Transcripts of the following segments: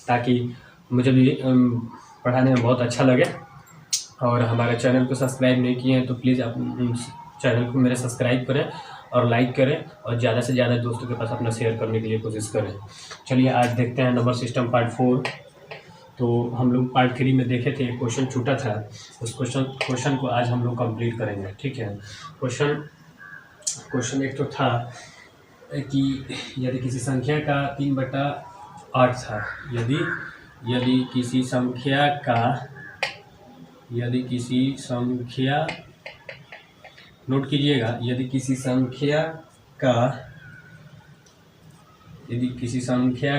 ताकि मुझे भी पढ़ाने में बहुत अच्छा लगे। और हमारे चैनल को सब्सक्राइब नहीं किए हैं तो प्लीज़ आप चैनल को मेरे सब्सक्राइब करें और लाइक करें और ज़्यादा से ज़्यादा दोस्तों के पास अपना शेयर करने के लिए कोशिश करें। चलिए आज देखते हैं नंबर सिस्टम पार्ट 4। तो हम लोग पार्ट 3 में देखे थे, क्वेश्चन छूटा था, उस क्वेश्चन को आज हम लोग कंप्लीट करेंगे। ठीक है, क्वेश्चन एक तो था कि यदि किसी संख्या का 3/8 था, यदि किसी संख्या नोट कीजिएगा, यदि किसी संख्या का 3/8 इसी संख्या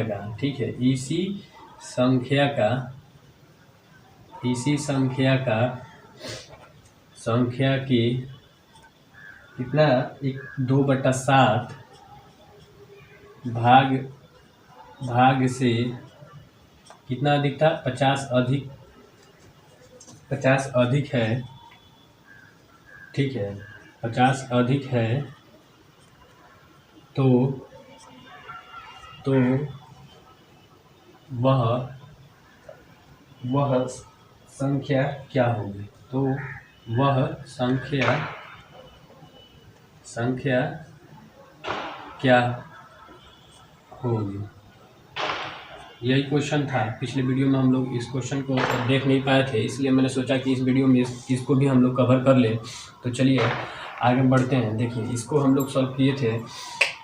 का, ठीक है, इसी संख्या की कितना 2/7 भाग से कितना अधिक था, 50 अधिक है, ठीक है, 50 अधिक है, तो वह संख्या क्या होगी? तो वह संख्या क्या होगी? यही क्वेश्चन था। पिछले वीडियो में हम लोग इस क्वेश्चन को देख नहीं पाए थे, इसलिए मैंने सोचा कि इस वीडियो में इसको भी हम लोग कवर कर लें। तो चलिए आगे बढ़ते हैं। देखिए, इसको हम लोग सॉल्व किए थे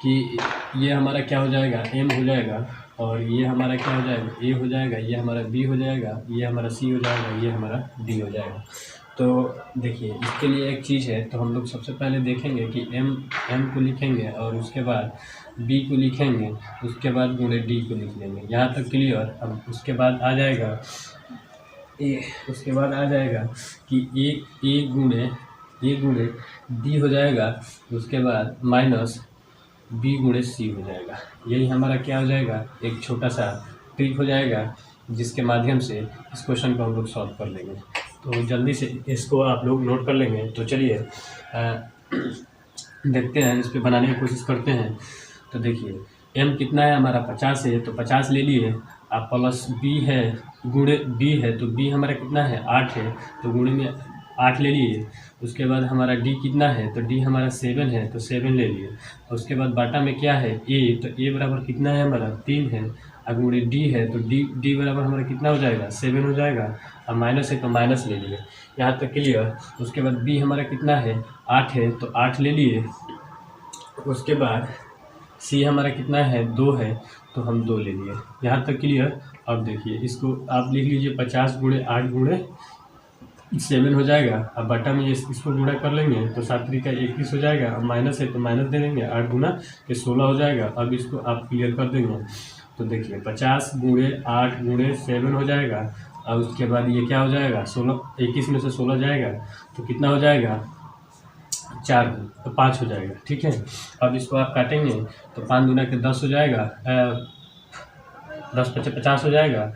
कि ये हमारा क्या हो जाएगा, m हो जाएगा, और ये हमारा क्या हो जाएगा, a हो जाएगा, ये हमारा b हो जाएगा, ये हमारा c हो जाएगा, ये हमारा d हो जाएगा। तो देखिए, इसके लिए एक चीज़ है, तो हम लोग सबसे पहले देखेंगे कि m को लिखेंगे और उसके बाद b को लिखेंगे, उसके बाद गुणे d को लिख लेंगे। यहाँ तक क्लियर। अब उसके बाद आ जाएगा कि a गुणे d हो जाएगा, उसके बाद माइनस b गुणे c हो जाएगा। यही हमारा क्या हो जाएगा, एक छोटा सा ट्रिक हो जाएगा, जिसके माध्यम से इस क्वेश्चन को हम लोग सॉल्व कर लेंगे। तो जल्दी से इसको आप लोग नोट कर लेंगे। तो चलिए देखते हैं, इस पर बनाने की कोशिश करते हैं। तो देखिए, m कितना है हमारा, 50 है, तो 50 ले लिए आप, प्लस b है गुणे b है, तो b हमारा कितना है, 8 है, तो गुणे में 8 ले लिए। उसके बाद हमारा d कितना है, तो d हमारा 7 है, तो 7 ले लिए। उसके बाद बाटा में क्या है, a, तो a बराबर कितना है हमारा, 3 है, अब गुणे d है, तो d बराबर हमारा कितना हो जाएगा, 7 हो जाएगा। अब माइनस है तो माइनस ले लिए। यहाँ तक क्लियर। उसके बाद b हमारा कितना है, 8 है, तो 8 ले लिए। उसके बाद c हमारा कितना है, 2 है, तो हम 2 ले लिए। यहाँ तक क्लियर। अब देखिए, इसको आप लिख लीजिए, 50 गुणे 8 गुणे 7 हो जाएगा। अब बटा में इसको गुणा कर लेंगे तो 7 3 का 21 हो जाएगा। अब माइनस है तो माइनस दे देंगे, 8 गुना के 16 हो जाएगा। अब इसको आप क्लियर कर देंगे तो देखिए 50 गुणे 8 गुणे 7 हो जाएगा। अब उसके बाद ये क्या हो जाएगा, 16, 21 में से 16 जाएगा तो कितना हो जाएगा, 4, तो 5 हो जाएगा। ठीक है, अब इसको आप काटेंगे तो 5 गुना के 10 हो जाएगा, 10 × 5 = 50 हो जाएगा।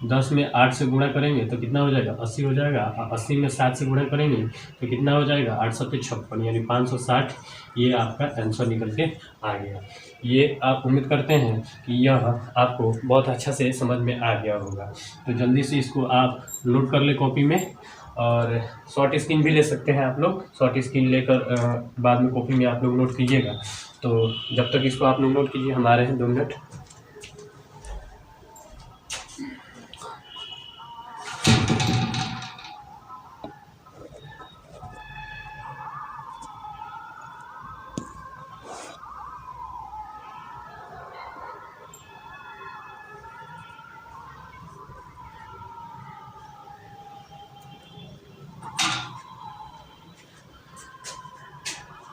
10 में 8 से गुणा करेंगे तो कितना हो जाएगा, 80 हो जाएगा। 80 में 7 से गुणा करेंगे तो कितना हो जाएगा, 8 7 56, यानी 560। ये आपका आंसर निकल के आ गया। ये आप उम्मीद करते हैं कि यह आपको बहुत अच्छा से समझ में आ गया होगा। तो जल्दी से इसको आप नोट कर ले कॉपी में, और शॉर्ट स्क्रीन भी ले सकते हैं आप लोग। शॉर्ट स्क्रीन लेकर बाद में कॉपी में आप लोग नोट कीजिएगा। तो जब तक इसको आप लोग नोट कीजिए, हम आ रहे हैं 2 मिनट।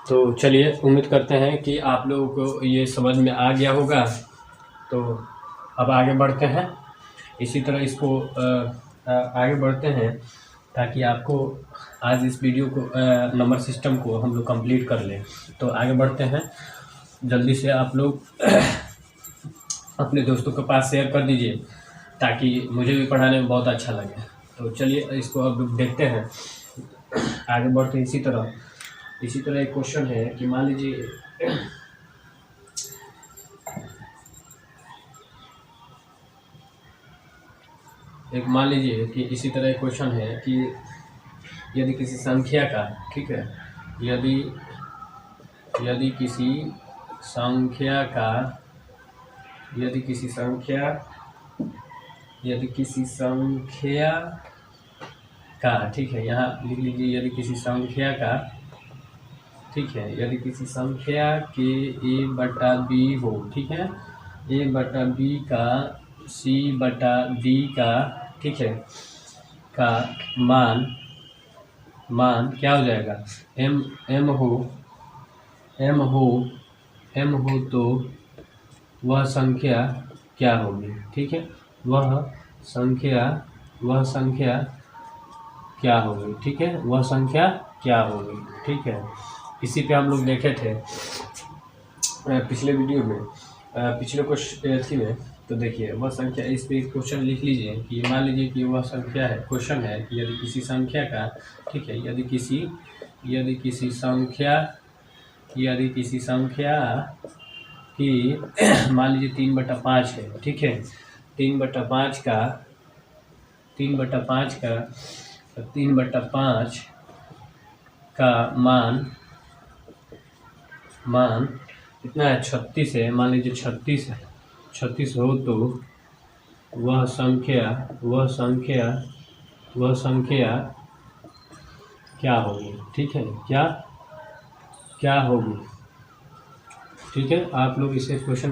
तो चलिए, उम्मीद करते हैं कि आप लोगों को ये समझ में आ गया होगा। तो अब आगे बढ़ते हैं, इसी तरह इसको आगे बढ़ते हैं ताकि आपको आज इस वीडियो को नंबर सिस्टम को हम लोग कंप्लीट कर लें। तो आगे बढ़ते हैं, जल्दी से आप लोग अपने दोस्तों के पास शेयर कर दीजिए ताकि मुझे भी पढ़ाने में बहुत अच्छा लगे। तो चलिए इसको अब देखते हैं, आगे बढ़ते हैं। इसी तरह एक क्वेश्चन है कि मान लीजिए कि इसी तरह एक क्वेश्चन है कि यदि किसी संख्या का, ठीक है, यदि किसी संख्या का ठीक है, यहाँ लिख लीजिए, यदि किसी संख्या का, ठीक है, यदि किसी संख्या के a/b हो, ठीक है, a/b का c/d का, ठीक है, का मान क्या हो जाएगा, m हो तो वह संख्या क्या होगी, ठीक है, वह संख्या क्या होगी, ठीक है, वह संख्या क्या होगी, ठीक है। इसी पे हम लोग देखे थे पिछले वीडियो में, पिछले क्वेश्चन में। तो देखिए वह संख्या, इस पे क्वेश्चन लिख लीजिए कि मान लीजिए कि वह संख्या है, क्वेश्चन है कि यदि किसी संख्या का, ठीक है, यदि किसी संख्या की मान लीजिए 3/5 है, ठीक है, 3/5 का मान कितना है, 36 है, मान लीजिए 36 हो तो वह संख्या क्या होगी, ठीक है, क्या होगी, ठीक है। आप लोग इसे क्वेश्चन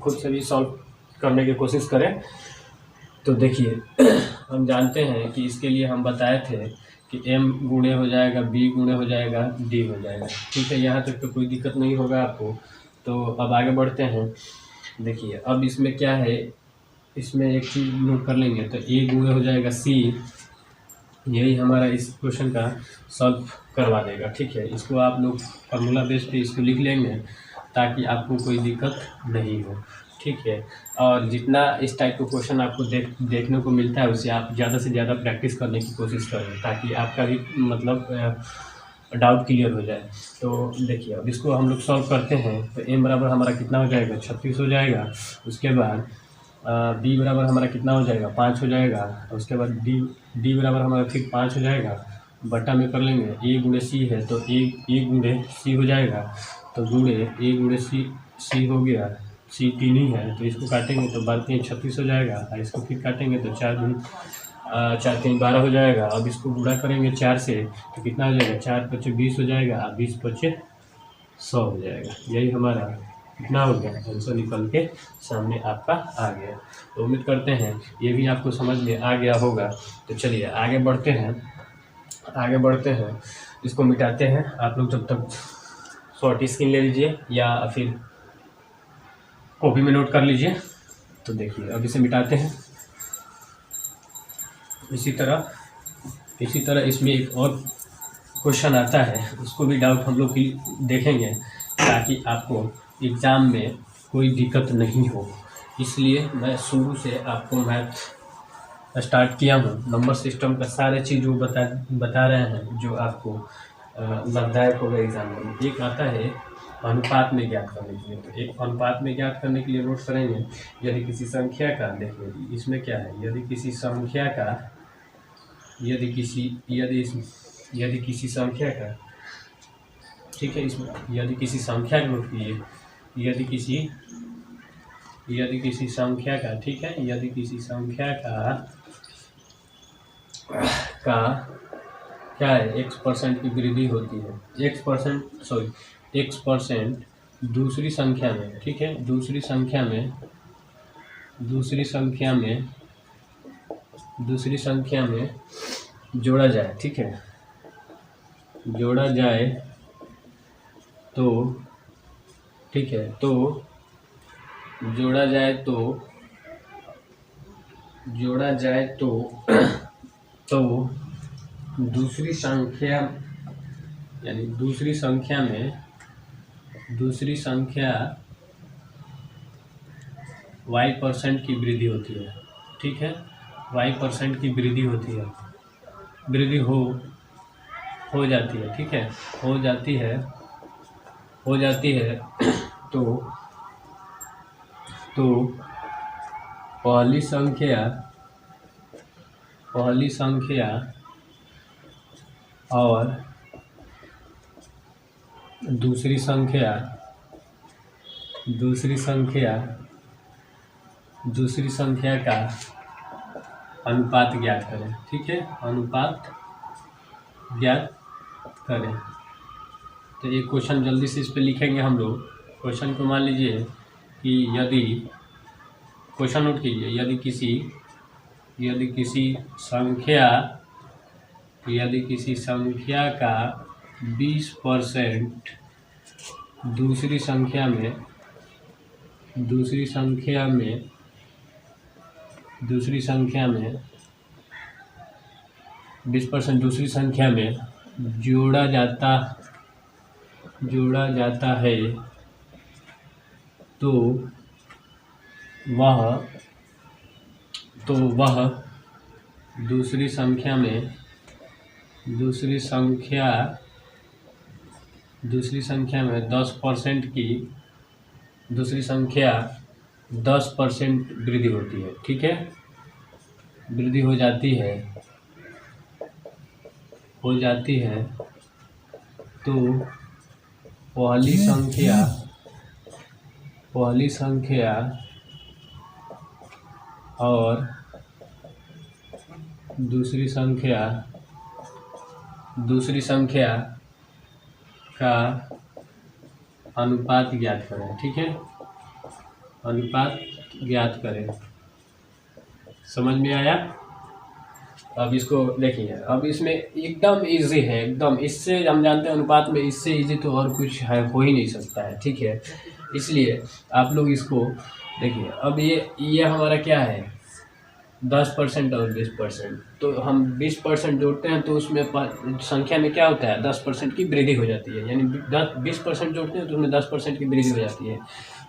खुद से भी सॉल्व करने की कोशिश करें। तो देखिए हम जानते हैं कि इसके लिए हम बताए थे कि m गुणे हो जाएगा, b गुणे हो जाएगा, d हो जाएगा, ठीक है। यहाँ तक तो कोई दिक्कत नहीं होगा आपको। तो अब आगे बढ़ते हैं। देखिए अब इसमें क्या है, इसमें एक चीज़ नोट कर लेंगे, तो a गुणे हो जाएगा c, यही हमारा इस क्वेश्चन का सॉल्व करवा देगा, ठीक है। इसको आप लोग फार्मूला बेस पे इसको लिख लेंगे ताकि आपको कोई दिक्कत नहीं हो, ठीक है। और जितना इस टाइप का क्वेश्चन आपको देखने को मिलता है उसे आप ज़्यादा से ज़्यादा प्रैक्टिस करने की कोशिश करें ताकि आपका भी मतलब डाउट क्लियर हो जाए। तो देखिए अब इसको हम लोग सॉल्व करते हैं। तो m बराबर हमारा कितना हो जाएगा, 36 हो जाएगा। उसके बाद b बराबर हमारा कितना हो जाएगा, 5 हो जाएगा। उसके बाद d बराबर हमारा फिर 5 हो जाएगा, बटा में कर लेंगे, a गुणे c है तो a गुणे c हो जाएगा। तो गुणे a गुणे c हो गया, c 3 ही है तो इसको काटेंगे तो 12×3 = 36 हो जाएगा। और इसको फिर काटेंगे तो 4×3 = 12 हो जाएगा। अब इसको गुणा करेंगे 4 से तो कितना हो जाएगा, 4×5 = 20 हो जाएगा, 20×5 = 100 हो जाएगा। यही हमारा कितना हो गया, आंसर निकल के सामने आपका आ गया। तो उम्मीद करते हैं ये भी आपको समझ में आ गया होगा। तो चलिए आगे बढ़ते हैं, इसको मिटाते हैं। आप लोग जब तक शॉर्ट स्क्रीन ले लीजिए या फिर कॉपी में नोट कर लीजिए। तो देखिए अब इसे मिटाते हैं। इसी तरह इसमें एक और क्वेश्चन आता है, उसको भी डाउट हम लोग देखेंगे ताकि आपको एग्ज़ाम में कोई दिक्कत नहीं हो। इसलिए मैं शुरू से आपको मैथ स्टार्ट किया हूँ। नंबर सिस्टम का सारे चीज़ वो बता रहे हैं जो आपको लाभदायक होगा एग्ज़ाम में। एक आता है अनुपात में ज्ञात करने के लिए। तो एक अनुपात में ज्ञात करने के लिए नोट करेंगे, यदि किसी संख्या का, देखिए इसमें क्या है, यदि किसी संख्या का, ठीक है, इसमें यदि किसी संख्या का नोट कीजिए, यदि किसी संख्या का, ठीक है, यदि किसी संख्या का क्या है, x% की वृद्धि होती है, x% दूसरी संख्या में, ठीक है, दूसरी संख्या में जोड़ा जाए, ठीक है, जोड़ा जाए तो, ठीक है, तो जोड़ा जाए तो दूसरी संख्या यानी दूसरी संख्या y% की वृद्धि होती है, ठीक है, y% की वृद्धि होती है, वृद्धि हो जाती है, ठीक है, हो जाती है तो पहली संख्या और दूसरी संख्या का अनुपात ज्ञात करें, ठीक है, अनुपात ज्ञात करें। तो ये क्वेश्चन जल्दी से इस पे लिखेंगे हम लोग। क्वेश्चन को मान लीजिए कि यदि, क्वेश्चन नोट कीजिए, यदि किसी संख्या का 20% दूसरी संख्या में 20% दूसरी संख्या में जोड़ा जाता है तो वह दूसरी संख्या में 10% की, दूसरी संख्या 10% वृद्धि होती है, ठीक है, वृद्धि हो जाती है तो पहली संख्या और दूसरी संख्या का अनुपात ज्ञात करें, ठीक है, अनुपात ज्ञात करें। समझ में आया? अब इसको देखिए, अब इसमें एकदम इजी है, एकदम, इससे हम जानते हैं अनुपात में इससे इजी तो और कुछ है, हो ही नहीं सकता है, ठीक है। इसलिए आप लोग इसको देखिए। अब ये हमारा क्या है, 10% और 20%, तो हम 20% जोड़ते हैं तो उसमें संख्या में क्या होता है, 10% की वृद्धि हो जाती है, यानी 20% जोड़ते हैं तो उसमें 10% की वृद्धि हो जाती है।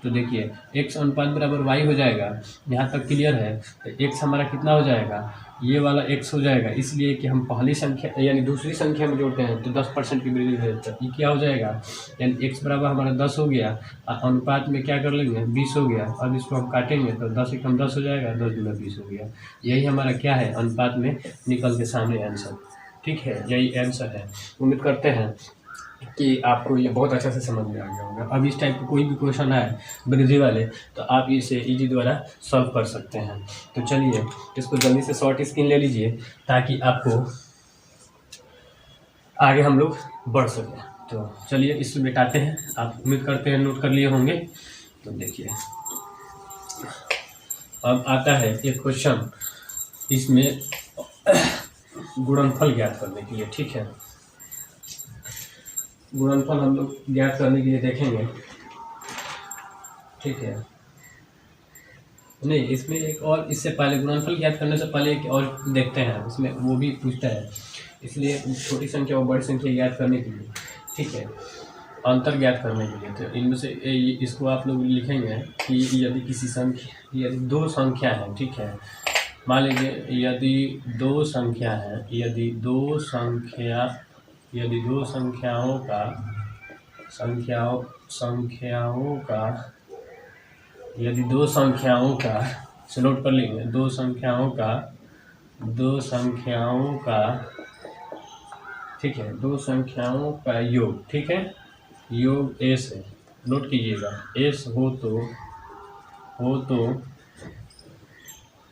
तो देखिए x अनुपात बराबर y हो जाएगा, यहाँ तक क्लियर है। तो x हमारा कितना हो जाएगा, ये वाला x हो जाएगा, इसलिए कि हम पहली संख्या यानी दूसरी संख्या में जोड़ते हैं तो 10% की वृद्धि हो जाती है। ये क्या हो जाएगा, यानी x बराबर हमारा 10 हो गया, अनुपात में क्या कर लेंगे, 20 हो गया। अब इसको हम काटेंगे तो 10 एकम 10 हो जाएगा, 10 दूना 20 हो गया। यही हमारा क्या है, अनुपात में निकल के सामने आंसर, ठीक है, यही आंसर है। उम्मीद करते हैं कि आपको ये बहुत अच्छा से समझ में आ गया होगा। अब इस टाइप का कोई भी क्वेश्चन आए वृद्धि वाले तो आप इसे इजी द्वारा सॉल्व कर सकते हैं। तो चलिए इसको जल्दी से शॉर्ट स्क्रीन ले लीजिए ताकि आपको आगे हम लोग बढ़ सकें। तो चलिए इससे मिटाते हैं, आप उम्मीद करते हैं नोट कर लिए होंगे। तो देखिए अब आता है एक क्वेश्चन, इसमें गुणनफल ज्ञात करने के लिए, ठीक है, गुणनफल हम लोग ज्ञात करने के लिए देखेंगे, ठीक है। नहीं, इसमें एक और, इससे पहले गुणनफल ज्ञात करने से पहले एक और देखते हैं, उसमें वो भी पूछता है, इसलिए छोटी संख्या और बड़ी संख्या ज्ञात करने के लिए, ठीक है, अंतर ज्ञात करने के लिए। तो इनमें से इसको आप लोग लिखेंगे कि यदि किसी संख्या, यदि दो संख्या है, ठीक है, मान लीजिए यदि दो संख्या है, यदि दो संख्याओं का से नोट कर लेंगे, दो संख्याओं का ठीक है, दो संख्याओं का योग, ठीक है, योग s है, नोट कीजिएगा, s हो तो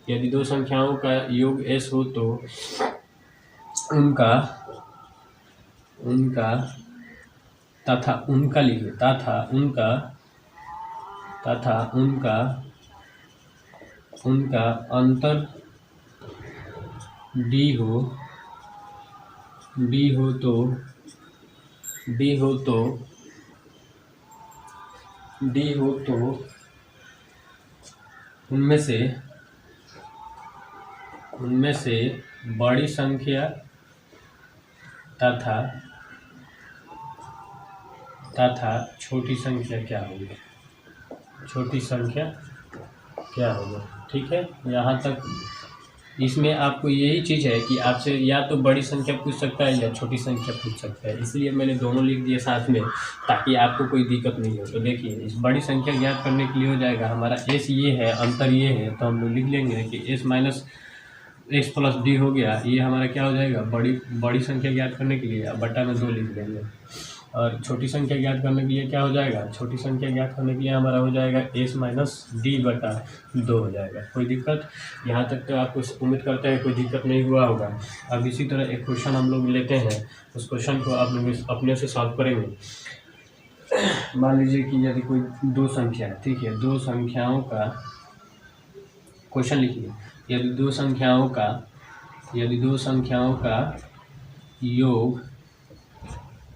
यदि दो संख्याओं का योग s हो तो उनका तथा उनका लिखिए, तथा उनका अंतर d हो तो उनमें से बड़ी संख्या तथा छोटी संख्या क्या होगी, ठीक है, यहाँ तक इसमें आपको यही चीज़ है कि आपसे या तो बड़ी संख्या पूछ सकता है या छोटी संख्या पूछ सकता है, इसलिए मैंने दोनों लिख दिए साथ में ताकि आपको कोई दिक्कत नहीं हो। तो देखिए इस बड़ी संख्या ज्ञात करने के लिए हो जाएगा हमारा एस ये है, अंतर ये है, तो हम लोग लिख लेंगे कि S minus x plus D हो गया, ये हमारा क्या हो जाएगा बड़ी संख्या ज्ञात करने के लिए बटा में 2 लिख देंगे। और छोटी संख्या ज्ञात करने के लिए क्या हो जाएगा, छोटी संख्या ज्ञात करने के लिए हमारा हो जाएगा एस माइनस डी बटा 2 हो जाएगा। कोई दिक्कत यहाँ तक तो आपको उम्मीद करते हैं कोई दिक्कत नहीं हुआ होगा। अब इसी तरह एक क्वेश्चन हम लोग लेते हैं, उस क्वेश्चन को आप लोग अपने से सॉल्व करेंगे। मान लीजिए कि यदि कोई दो संख्या है, ठीक है, दो संख्याओं का क्वेश्चन लिखिए। यदि दो संख्याओं का योग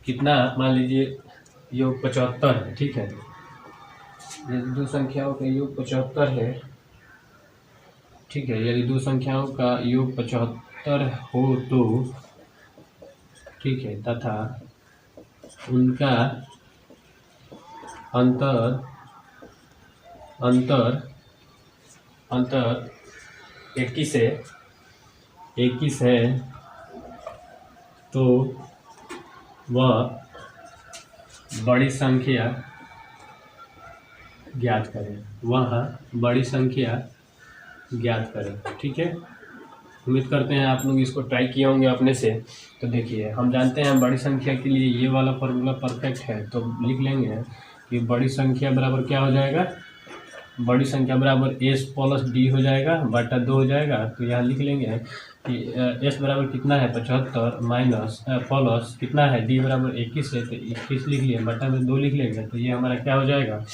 कितना, मान लीजिए योग 75 है, ठीक है। यदि दो संख्याओं का योग 75 है, ठीक है, यदि दो संख्याओं का योग 75 हो तो, ठीक है, तथा उनका अंतर 21 है तो वह बड़ी संख्या ज्ञात करें, ठीक है। उम्मीद करते हैं आप लोग इसको ट्राई किए होंगे अपने से। तो देखिए हम जानते हैं बड़ी संख्या के लिए ये वाला फॉर्मूला परफेक्ट है, तो लिख लेंगे कि बड़ी संख्या बराबर क्या हो जाएगा, बड़ी संख्या बराबर एस प्लस डी हो जाएगा बटा 2 हो जाएगा। तो यहाँ लिख लेंगे कि एस बराबर कितना है 75 माइनस प्लस कितना है डी बराबर 21 है, तो 21 लिख लिए बटा में 2 लिख लेंगे। तो ये हमारा क्या हो जाएगा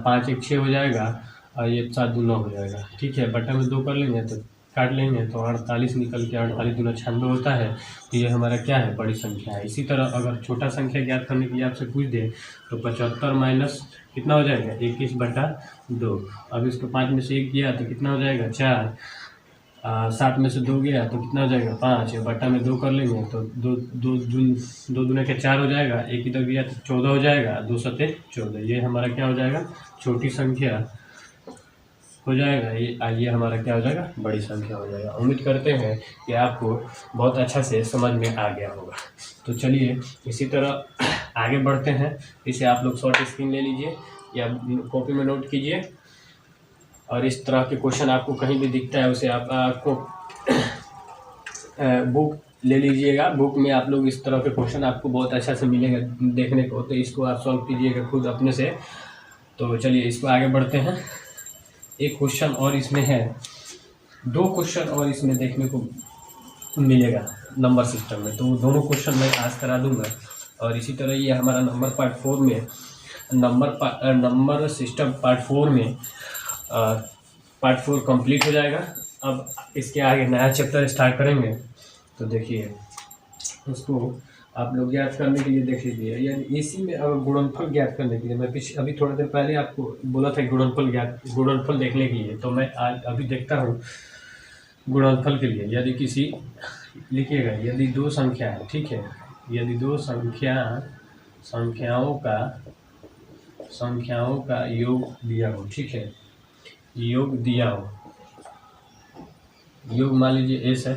5 1 6 हो जाएगा और ये 7 2 9 हो जाएगा, ठीक है। बटा में 2 कर लेंगे तो काट लेंगे तो 48 निकल के 48 दूना 96 होता है। तो ये हमारा क्या है बड़ी संख्या है। इसी तरह अगर छोटा संख्या ज्ञात करने के लिए आपसे पूछ दे तो 75 माइनस कितना हो जाएगा 21 बटा 2। अब इसको 5 में से 1 गया तो कितना हो जाएगा 4, 7 में से 2 गया तो कितना हो जाएगा 5, बटा में 2 कर लेंगे तो 2 दूना के 4 हो जाएगा, 1 इधर गया तो 14 हो जाएगा, 2 सत्ते 14। ये हमारा क्या हो जाएगा छोटी संख्या हो जाएगा, ये हमारा क्या हो जाएगा बड़ी संख्या हो जाएगा। उम्मीद करते हैं कि आपको बहुत अच्छा से समझ में आ गया होगा। तो चलिए इसी तरह आगे बढ़ते हैं। इसे आप लोग शॉर्ट स्क्रीन ले लीजिए या कॉपी में नोट कीजिए, और इस तरह के क्वेश्चन आपको कहीं भी दिखता है उसे आपको बुक ले लीजिएगा। बुक में आप लोग इस तरह के क्वेश्चन आपको बहुत अच्छा से मिलेगा देखने को, तो इसको आप सॉल्व कीजिएगा खुद अपने से। तो चलिए इसको आगे बढ़ते हैं। एक क्वेश्चन और इसमें है, 2 क्वेश्चन और इसमें देखने को मिलेगा नंबर सिस्टम में, तो दोनों क्वेश्चन मैं आज करा दूंगा। और इसी तरह ये हमारा नंबर पार्ट 4 में नंबर सिस्टम पार्ट 4 में पार्ट 4 कंप्लीट हो जाएगा। अब इसके आगे नया चैप्टर स्टार्ट करेंगे। तो देखिए उसको आप लोग ज्ञात करने के लिए देख लीजिए, यानी इसी में अब गुणनफल ज्ञात करने के लिए मैं अभी थोड़ी देर पहले आपको बोला था गुणनफल देखने के लिए, तो मैं आज अभी देखता हूँ गुणनफल के लिए। यदि किसी लिखिएगा, यदि दो संख्या है, ठीक है, यदि दो संख्याओं का योग दिया हो, ठीक है, योग दिया हो, योग मान लीजिए एस है,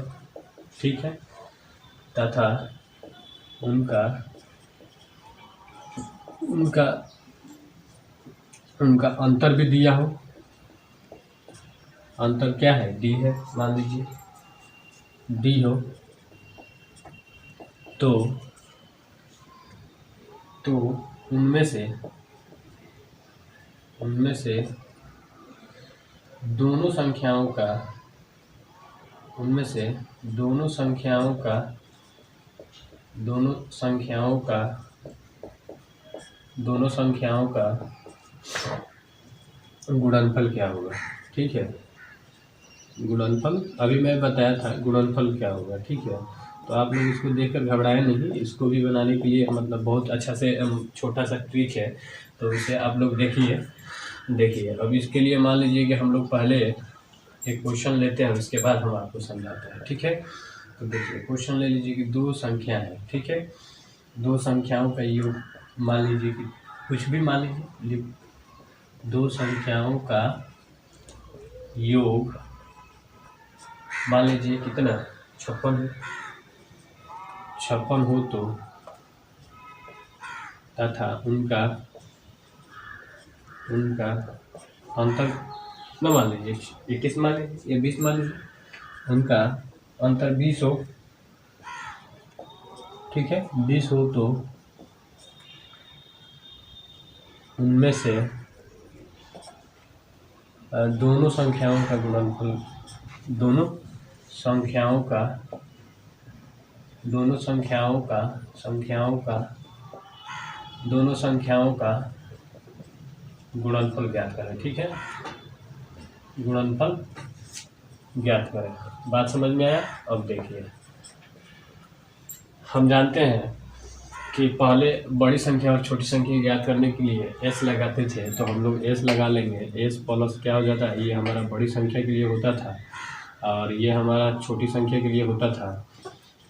ठीक है, तथा उनका अंतर भी दिया हो, अंतर क्या है डी है, मान लीजिए डी हो, तो उनमें से दोनों संख्याओं का गुणनफल क्या होगा, ठीक है। गुणनफल अभी मैं बताया था गुणनफल क्या होगा, ठीक है। तो आप लोग इसको देखकर घबराए नहीं, इसको भी बनाने के लिए मतलब बहुत अच्छा से छोटा सा ट्रिक है, तो इसे आप लोग देखिए। अब इसके लिए मान लीजिए कि हम लोग पहले एक क्वेश्चन लेते हैं, उसके बाद हम आपको समझाते हैं, ठीक है। तो देखिए क्वेश्चन ले लीजिए कि दो संख्या है, ठीक है, दो संख्याओं का योग मान लीजिए कि कुछ भी मान लीजिए, दो संख्याओं का योग मान लीजिए कितना 56 हो तो तथा उनका अंतर न मान लीजिए 21 मान लीजिए या 20 मान लीजिए, उनका अंतर 20 हो, ठीक है 20 हो तो उनमें से दोनों संख्याओं का गुणनफल दोनों संख्याओं का गुणनफल ज्ञात करें, ठीक है गुणनफल ज्ञात करें। बात समझ में आया? अब देखिए हम जानते हैं कि पहले बड़ी संख्या और छोटी संख्या ज्ञात करने के लिए एस लगाते थे, तो हम लोग एस लगा लेंगे। एस प्लस क्या हो जाता है, ये हमारा बड़ी संख्या के लिए होता था और ये हमारा छोटी संख्या के लिए होता था।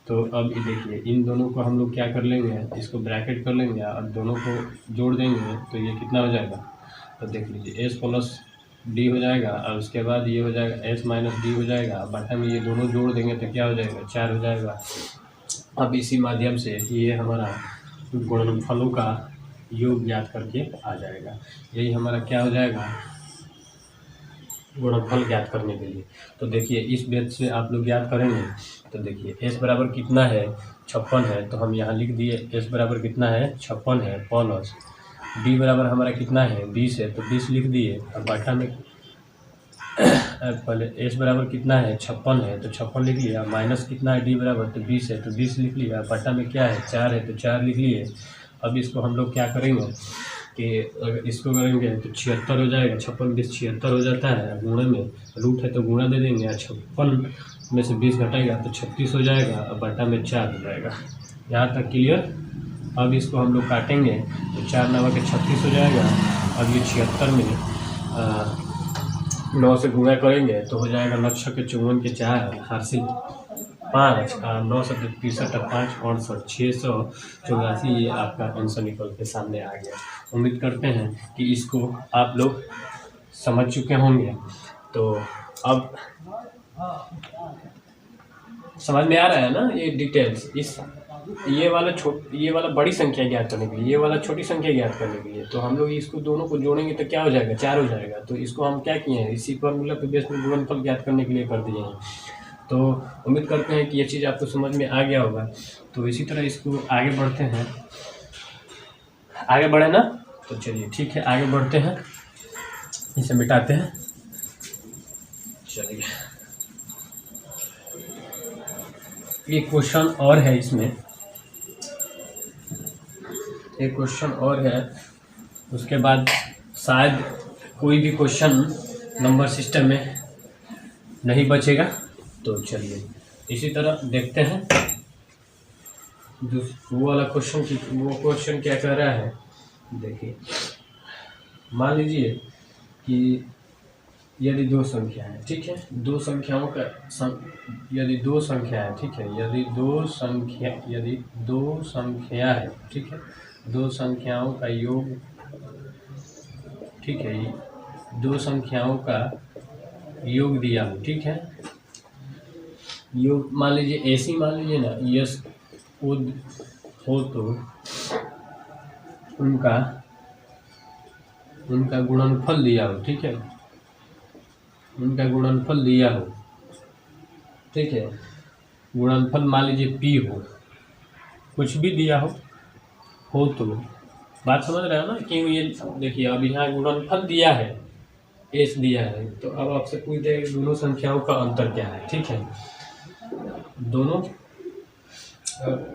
तो अब ये देखिए इन दोनों को हम लोग क्या कर लेंगे, इसको ब्रैकेट कर लेंगे और दोनों को जोड़ देंगे तो ये कितना हो जाएगा, तो देख लीजिए एस प्लस डी हो जाएगा और उसके बाद ये हो जाएगा एस माइनस डी हो जाएगा, बटा में ये दोनों जोड़ देंगे तो क्या हो जाएगा 4 हो जाएगा। अब इसी माध्यम से ये हमारा गुणनफलों का योग ज्ञात करके आ जाएगा। यही हमारा क्या हो जाएगा गुणनफल ज्ञात करने के लिए। तो देखिए इस बेस से आप लोग ज्ञात करेंगे तो देखिए एस बराबर कितना है 56 है, तो हम यहाँ लिख दिए एस बराबर कितना है 56 है, प्लस डी बराबर हमारा कितना है 20 है, तो 20 लिख दिए और बटा में पहले एस बराबर कितना है 56 है तो 56 लिख लिया, माइनस कितना है डी बराबर तो 20 है तो 20 लिख लिया, बटा में क्या है 4 है तो 4 लिख लिए। अब इसको हम लोग क्या करेंगे कि अगर इसको करेंगे तो 76 हो जाएगा, 56 20 76 हो जाता है, गुणे में रूट है तो गुणा दे देंगे, 56 में से 20 घटाएगा तो 36 हो जाएगा और बटा में 4 हो जाएगा। यहाँ तक क्लियर? अब इसको हम लोग काटेंगे तो 4 9 के 36 हो जाएगा। अब ये 76 में 9 से गुणा करेंगे तो हो जाएगा 9 के 54 के 4 हार्सिल 5 9 से 63 5 68 684, ये आपका आंसर निकल के सामने आ गया। उम्मीद करते हैं कि इसको आप लोग समझ चुके होंगे। तो अब समझ में आ रहा है ना ये डिटेल्स, इस ये वाला बड़ी संख्या ज्ञात करने के लिए, ये वाला छोटी संख्या ज्ञात करने के लिए। तो हम लोग इसको दोनों को जोड़ेंगे तो क्या हो जाएगा 4 हो जाएगा। तो इसको हम क्या किए हैं, इसी फॉर्मूला पे बेस में गुणनफल ज्ञात करने के लिए कर दिए हैं। तो उम्मीद करते हैं कि ये चीज़ आपको समझ में आ गया होगा। तो इसी तरह इसको आगे बढ़ते हैं, आगे बढ़े ना, तो चलिए ठीक है आगे बढ़ते हैं, इसे मिटाते हैं। चलिए एक क्वेश्चन और है, इसमें एक क्वेश्चन और है, उसके बाद शायद कोई भी क्वेश्चन नंबर सिस्टम में नहीं बचेगा। तो चलिए इसी तरह देखते हैं वो वाला क्वेश्चन क्या कह रहा है। देखिए मान लीजिए कि यदि दो संख्या है, ठीक है, दो संख्याओं का यदि दो संख्या है, ठीक है, यदि दो संख्या है, ठीक है, दो संख्याओं का योग, ठीक है, दो संख्याओं का योग दिया हो, ठीक है, योग मान लीजिए ऐसी मान लीजिए ना यस हो तो उनका गुणनफल दिया हो, ठीक है, उनका गुणनफल दिया हो, ठीक है, गुणनफल मान लीजिए पी हो, कुछ भी दिया हो तो बात समझ रहे हो ना कि ये देखिए अब यहाँ गुणनफल दिया है, एस दिया है, तो अब आपसे पूछ देगा दोनों संख्याओं का अंतर क्या है, ठीक है, दोनों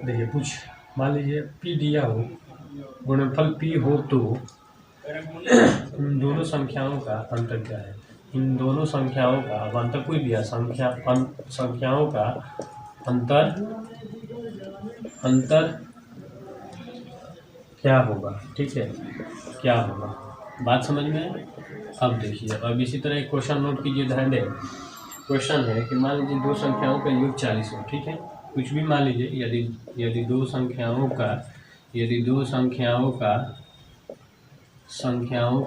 देखिए कुछ मान लीजिए पी दिया हो, गुणनफल पी हो तो इन दोनों संख्याओं का अंतर क्या है, इन दोनों संख्याओं का अब अंतर कोई दिया संख्याओं का अंतर क्या होगा, ठीक है, क्या होगा, बात समझ में है। अब देखिए अब इसी तरह एक क्वेश्चन नोट कीजिए, ध्यान दें। क्वेश्चन है कि मान लीजिए दो संख्याओं का योग 40 हो, ठीक है, कुछ भी मान लीजिए, यदि दो संख्याओं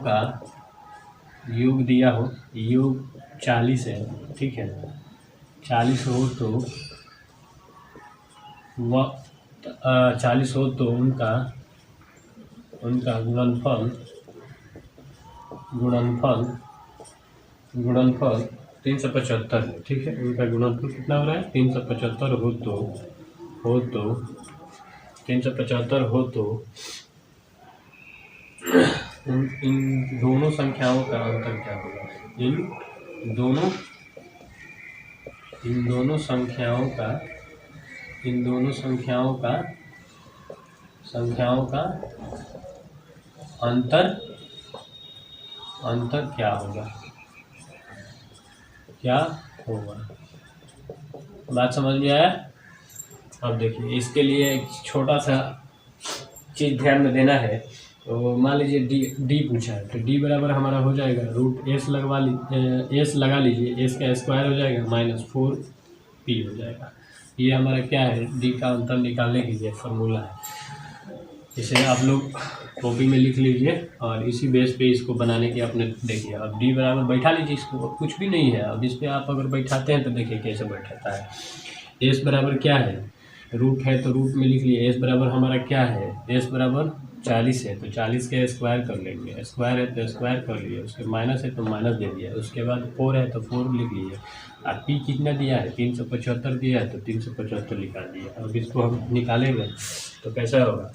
का योग दिया हो, योग 40 है, ठीक है, 40 हो तो वह 40 हो तो उनका गुणनफल 375 है। ठीक है, उनका गुणनफल कितना हो रहा है? 375 हो तो 375 हो तो इन दोनों संख्याओं का अंतर क्या होगा? इन दोनों संख्याओं का अंतर क्या होगा? बात समझ में आया? अब देखिए, इसके लिए एक छोटा सा चीज़ ध्यान में देना है। तो मान लीजिए डी पूछा है, तो डी बराबर हमारा हो जाएगा √s एस लगा लीजिए, एस का स्क्वायर हो जाएगा -4p हो जाएगा। ये हमारा क्या है? डी का अंतर निकालने के लिए फॉर्मूला है। इसे आप लोग कॉपी में लिख लीजिए और इसी बेस पे इसको बनाने की अपने देखिए। अब डी बराबर बैठा लीजिए इसको, अब कुछ भी नहीं है। अब इस पर आप अगर बैठाते हैं तो देखिए कैसे बैठाता है। एस बराबर क्या है? रूट है तो रूट में लिख लिए। एस बराबर हमारा क्या है? एस बराबर 40 है तो 40 के स्क्वायर कर लेंगे, स्क्वायर है तो स्क्वायर कर लिए, उसके माइनस है तो माइनस दे दिया, उसके बाद 4 है तो 4 लिख लिए। और पी कितना दिया है? 375 दिया है तो 375 निकाल दिया। अब इसको हम निकालेंगे तो कैसा होगा?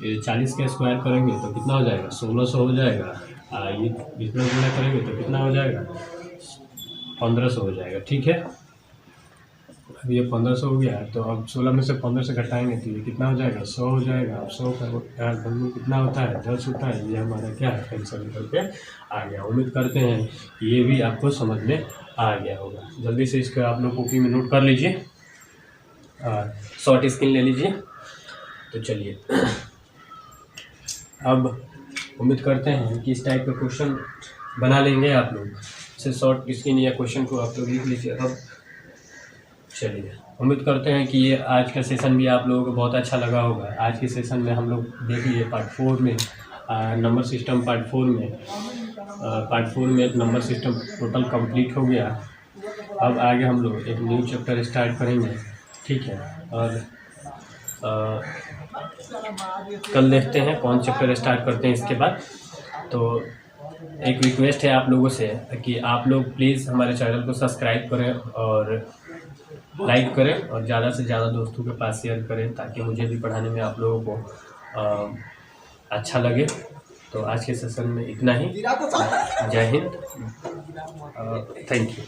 ये 40 का स्क्वायर करेंगे तो कितना हो जाएगा? 1600 हो जाएगा। ये इतना गुणा करेंगे तो कितना हो जाएगा? 1500 हो जाएगा। ठीक है, अब ये 1500 हो गया, तो अब 16 में से 15 से घटाएंगे तो ये कितना हो जाएगा? 100 हो जाएगा। अब 100 का ढंग कितना होता है? 10 होता है। ये हमारा क्या है? कैंसिल करके आ गया। उम्मीद करते हैं ये भी आपको समझ में आ गया होगा। जल्दी से इसको आप लोग कॉपी में नोट कर लीजिए और शॉर्ट स्क्रीन ले लीजिए। तो चलिए, अब उम्मीद करते हैं कि इस टाइप का क्वेश्चन बना लेंगे आप लोग। इसे शॉर्ट स्क्रीन या क्वेश्चन को आप लोग लिख लीजिए। अब चलिए, उम्मीद करते हैं कि ये आज का सेशन भी आप लोगों को बहुत अच्छा लगा होगा। आज के सेशन में हम लोग देख लिए पार्ट 4 में नंबर सिस्टम, पार्ट 4 में नंबर सिस्टम टोटल कंप्लीट हो गया। अब आगे हम लोग एक न्यू चैप्टर स्टार्ट करेंगे। ठीक है, और कल देखते हैं कौन चैप्टर स्टार्ट करते हैं इसके बाद। तो एक रिक्वेस्ट है आप लोगों से कि आप लोग प्लीज़ हमारे चैनल को सब्सक्राइब करें और लाइक करें और ज़्यादा से ज़्यादा दोस्तों के पास शेयर करें, ताकि मुझे भी पढ़ाने में आप लोगों को अच्छा लगे। तो आज के सेशन में इतना ही। जय हिंद, थैंक यू।